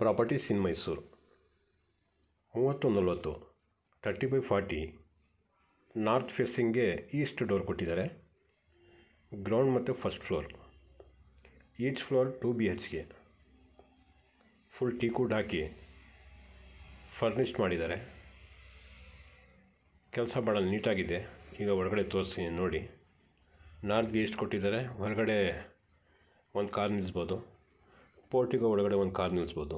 Properties in Mysore 30-40 30/40 north ಫೇಸಿಂಗ್ಗೆ east door ಕೊಟ್ಟಿದ್ದಾರೆ. Ground ಮತ್ತು first floor, each floor 2 BHK, full teakwood ಹಾಕಿ furnished ಮಾಡಿದ್ದಾರೆ. ಕೆಲಸ ಭಾಳ ನೀಟಾಗಿದೆ. ಈಗ ಒಳಗಡೆ ತೋರಿಸಿ ನೋಡಿ. ನಾರ್ತ್ಗೆ ಈಸ್ಟ್ ಕೊಟ್ಟಿದ್ದಾರೆ. ಹೊರಗಡೆ ಒಂದು ಕಾರ್ ನಿಲ್ಲಿಸ್ಬೋದು, ಪೋರ್ಟಿಗೋ ಒಳಗಡೆ ಒಂದು ಕಾರ್ ನಿಲ್ಲಿಸ್ಬೋದು.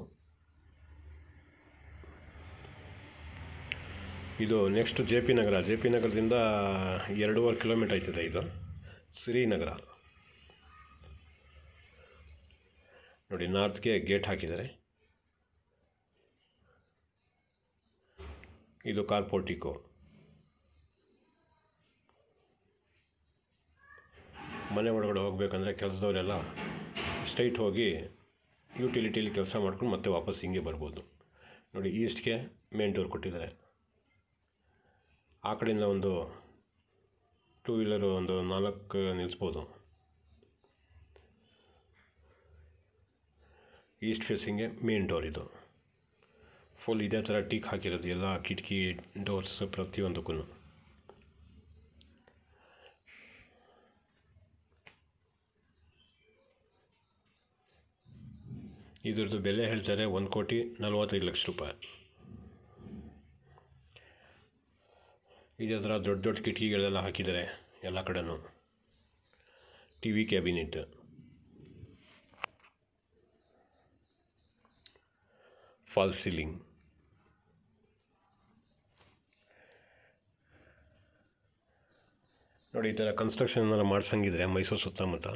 ಇದು ನೆಕ್ಸ್ಟ್ JP ನಗರ. JP ನಗರದಿಂದ 2.5 ಕಿಲೋಮೀಟರ್ ಆಯ್ತದೆ. ಇದು ಶ್ರೀನಗರ ನೋಡಿ. ನಾರ್ತ್ಗೆ ಗೇಟ್ ಹಾಕಿದ್ದಾರೆ. ಇದು ಕಾರ್ ಪೋರ್ಟಿಕೋ. ಮನೆ ಒಳಗಡೆ ಹೋಗಬೇಕಂದ್ರೆ ಕೆಲಸದವರೆಲ್ಲ ಸ್ಟ್ರೈಟ್ ಹೋಗಿ ಯುಟಿಲಿಟಿಲಿ ಕೆಲಸ ಮಾಡ್ಕೊಂಡು ಮತ್ತೆ ವಾಪಸ್ ಹಿಂಗೆ ಬರ್ಬೋದು. ನೋಡಿ, ಈಸ್ಟ್ಗೆ ಮೇನ್ ಡೋರ್ ಕೊಟ್ಟಿದ್ದಾರೆ. ಆ ಕಡೆಯಿಂದ ಒಂದು 2 ವೀಲರು ಒಂದು 4 ನಿಲ್ಲಿಸ್ಬೋದು. ಈಸ್ಟ್ ಫೇಸಿಂಗ್ಗೆ ಮೇನ್ ಡೋರ್. ಇದು ಫುಲ್ ಇದೇ ಥರ ಟೀಕ್ ಹಾಕಿರೋದು ಎಲ್ಲ ಕಿಟಕಿ ಡೋರ್ಸ್ ಪ್ರತಿಯೊಂದಕ್ಕೂ. ಇದ್ರದ್ದು ಬೆಲೆ ಹೇಳ್ತಾರೆ 1,45,00,000 ರೂಪಾಯಿ. ಇದೇ ಥರ ದೊಡ್ಡ ದೊಡ್ಡ ಕಿಟಕಿಗಳೆಲ್ಲ ಹಾಕಿದ್ದಾರೆ ಎಲ್ಲ ಕಡೆನೂ. TV cabinet, falls ceiling. ನೋಡಿ, ಈ ಥರ ಕನ್ಸ್ಟ್ರಕ್ಷನ್ ಏನಾರು ಮಾಡ್ಸಂಗಿದ್ರೆ ಮೈಸೂರು ಸುತ್ತಮುತ್ತ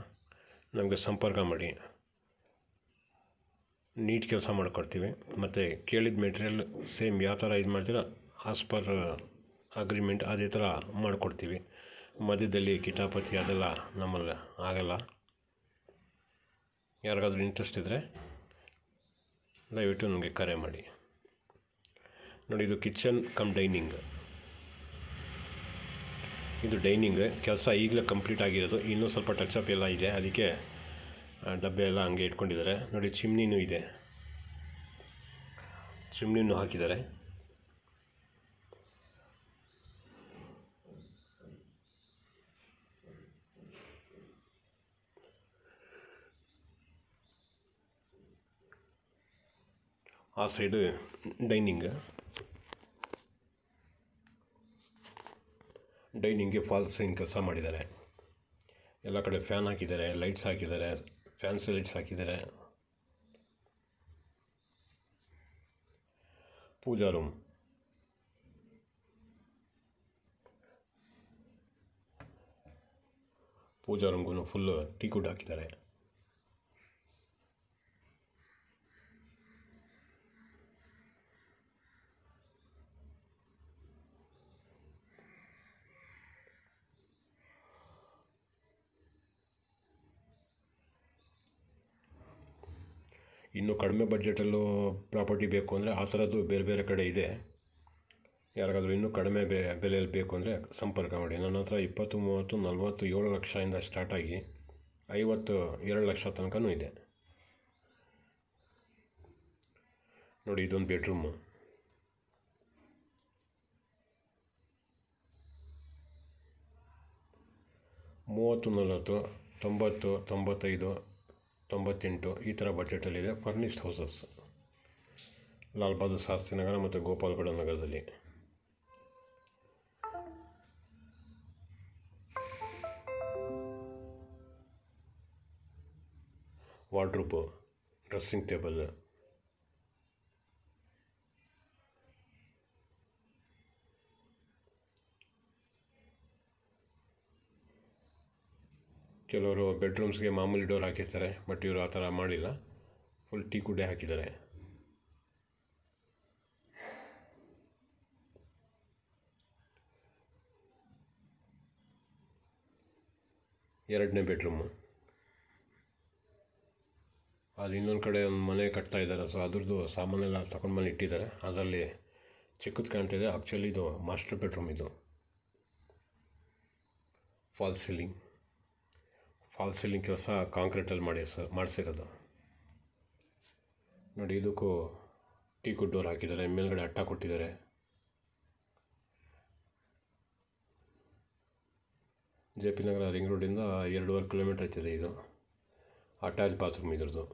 ನಮಗೆ ಸಂಪರ್ಕ ಮಾಡಿ. ನೀಟ್ ಕೆಲಸ ಮಾಡಿಕೊಡ್ತೀವಿ. ಮತ್ತು ಕೇಳಿದ ಮೆಟೀರಿಯಲ್ ಸೇಮ್ ಯಾವ ಥರ ಇದು ಮಾಡ್ತೀರ ಆಸ್ ಪರ್ ಅಗ್ರಿಮೆಂಟ್ ಅದೇ ಥರ ಮಾಡಿಕೊಡ್ತೀವಿ. ಮಧ್ಯದಲ್ಲಿ ಕಿತಾಪತಿ ಅದೆಲ್ಲ ನಮ್ಮಲ್ಲಿ ಆಗಲ್ಲ. ಯಾರಿಗಾದ್ರೂ ಇಂಟ್ರೆಸ್ಟ್ ಇದ್ದರೆ ದಯವಿಟ್ಟು ನನಗೆ ಕರೆ ಮಾಡಿ. ನೋಡಿ, ಇದು ಕಿಚನ್ ಕಮ್ ಡೈನಿಂಗ್. ಇದು ಡೈನಿಂಗ್ ಕೆಲಸ ಈಗಲೇ ಕಂಪ್ಲೀಟ್ ಆಗಿರೋದು. ಇನ್ನೂ ಸ್ವಲ್ಪ ಟಚಪ್ ಎಲ್ಲ ಇದೆ, ಅದಕ್ಕೆ ಡಬ್ಬೆ ಎಲ್ಲ ಹಂಗೆ ಇಟ್ಕೊಂಡಿದ್ದಾರೆ. ನೋಡಿ, ಚಿಮ್ನಿನೂ ಇದೆ, ಚಿಮ್ನಿನೂ ಹಾಕಿದ್ದಾರೆ. ಆ ಸೈಡು ಡೈನಿಂಗ್ಗೆ ಫಾಲ್ಸ್ ಸೀಲಿಂಗ್ ಕೆಲಸ ಮಾಡಿದ್ದಾರೆ. ಎಲ್ಲ ಕಡೆ ಫ್ಯಾನ್ ಹಾಕಿದ್ದಾರೆ, ಲೈಟ್ಸ್ ಹಾಕಿದ್ದಾರೆ, ಫ್ಯಾನ್ಸಿ ಲೈಟ್ಸ್ ಹಾಕಿದ್ದಾರೆ. ಪೂಜಾ ರೂಮ್ಗೂ ಫುಲ್ಲು ಟೀಕುಡ್ ಹಾಕಿದ್ದಾರೆ. ಇನ್ನು ಕಡಿಮೆ ಬಡ್ಜೆಟಲ್ಲೂ ಪ್ರಾಪರ್ಟಿ ಬೇಕು ಅಂದರೆ ಆ ಥರದ್ದು ಬೇರೆ ಬೇರೆ ಕಡೆ ಇದೆ. ಯಾರಿಗಾದ್ರೂ ಇನ್ನೂ ಕಡಿಮೆ ಬೆಲೆಯಲ್ಲಿ ಬೇಕು ಅಂದರೆ ಸಂಪರ್ಕ ಮಾಡಿ. ನನ್ನ ಹತ್ರ 20, 30, 40, 7 ಲಕ್ಷದಿಂದ ಸ್ಟಾರ್ಟಾಗಿ 52 ಲಕ್ಷ ತನಕನೂ ಇದೆ. ನೋಡಿ, ಇದೊಂದು ಬೆಡ್ರೂಮು. $30, 40, 90, 95, 98 ಈ ಥರ ಬಜೆಟಲ್ಲಿದೆ. ಫರ್ನಿಷ್ಡ್ ಹೌಸಸ್ ಲಾಲ್ ಬಹದ್ದೂರ್ ಶಾಸ್ತ್ರಿ ನಗರ ಮತ್ತು ಗೋಪಾಲಗೌಡ ನಗರದಲ್ಲಿ. ವಾರ್ಡ್ರೋಬ್, ಡ್ರೆಸ್ಸಿಂಗ್ ಟೇಬಲ್, ಕೆಲವರು ಬೆಡ್ರೂಮ್ಸ್ಗೆ ಮಾಮೂಲಿ ಡೋರ್ ಹಾಕಿರ್ತಾರೆ, ಬಟ್ ಇವರು ಆ ಥರ ಮಾಡಿಲ್ಲ. ಫುಲ್ ಟೀಕುಡ್ಡೇ ಹಾಕಿದ್ದಾರೆ. ಎರಡನೇ ಬೆಡ್ರೂಮು. ಅದು ಇನ್ನೊಂದು ಕಡೆ ಒಂದು ಮನೆ ಕಟ್ತಾ ಇದ್ದಾರೆ, ಸೊ ಅದ್ರದ್ದು ಸಾಮಾನೆಲ್ಲ ತಗೊಂಡು ಬಂದು ಇಟ್ಟಿದ್ದಾರೆ. ಅದರಲ್ಲಿ ಚಿಕ್ಕದು ಕಾಣ್ತಿದೆ, ಆ್ಯಕ್ಚುಲಿ ಇದು ಮಾಸ್ಟರ್ ಬೆಡ್ರೂಮ್. ಇದು ಫಾಲ್ಸ್ ಸೀಲಿಂಗ್ ಕೆಲಸ ಕಾಂಕ್ರೀಟಲ್ಲಿ ಮಾಡಿಸಿರೋದು. ನೋಡಿ, ಇದಕ್ಕೂ ಟೀಕು ಡೋರ್ ಹಾಕಿದ್ದಾರೆ, ಮೇಲ್ಗಡೆ ಅಟ್ಟ ಕೊಟ್ಟಿದ್ದಾರೆ. ಜೆ ಪಿ ನಗರ ರಿಂಗ್ ರೋಡಿಂದ 2.5 ಕಿಲೋಮೀಟ್ರ್ ಆಗ್ತದೆ. ಇದು ಅಟ್ಯಾಚ್ ಬಾತ್ರೂಮ್ ಇದ್ರದ್ದು.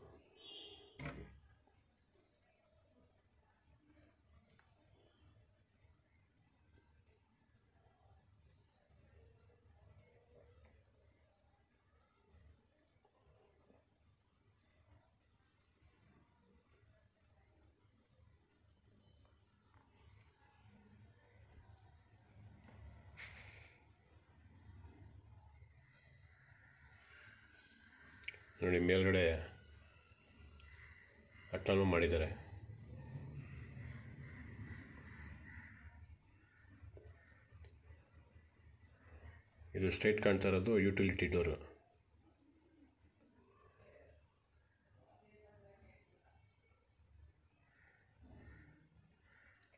ನೋಡಿ, ಮೇಲ್ಗಡೆ ಅಟ್ಟನೂ ಮಾಡಿದ್ದಾರೆ. ಇದು ಸ್ಟ್ರೈಟ್ ಕಾಣ್ತಾ ಇರೋದು ಯುಟಿಲಿಟಿ ಡೋರು.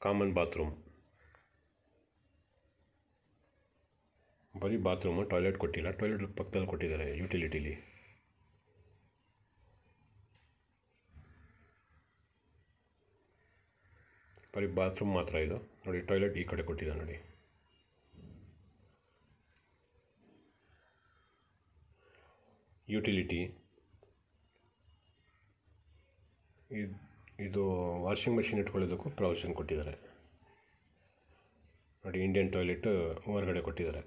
ಕಾಮನ್ ಬಾತ್ರೂಮ್, ಬರೀ ಬಾತ್ರೂಮು, ಟಾಯ್ಲೆಟ್ ಕೊಟ್ಟಿಲ್ಲ. ಟಾಯ್ಲೆಟ್ ಪಕ್ಕದಲ್ಲಿ ಕೊಟ್ಟಿದ್ದಾರೆ ಯುಟಿಲಿಟಿಲಿ. ಬರೀ ಬಾತ್ರೂಮ್ ಮಾತ್ರ ಇದು. ನೋಡಿ, ಟಾಯ್ಲೆಟ್ ಈ ಕಡೆ ಕೊಟ್ಟಿದ್ದಾರೆ. ನೋಡಿ, ಯುಟಿಲಿಟಿ ಇದು ವಾಷಿಂಗ್ ಮೆಷಿನ್ ಇಟ್ಕೊಳ್ಳೋದಕ್ಕೂ ಪ್ರಾವಿಷನ್ ಕೊಟ್ಟಿದ್ದಾರೆ. ನೋಡಿ, ಇಂಡಿಯನ್ ಟಾಯ್ಲೆಟ್ ಹೊರಗಡೆ ಕೊಟ್ಟಿದ್ದಾರೆ.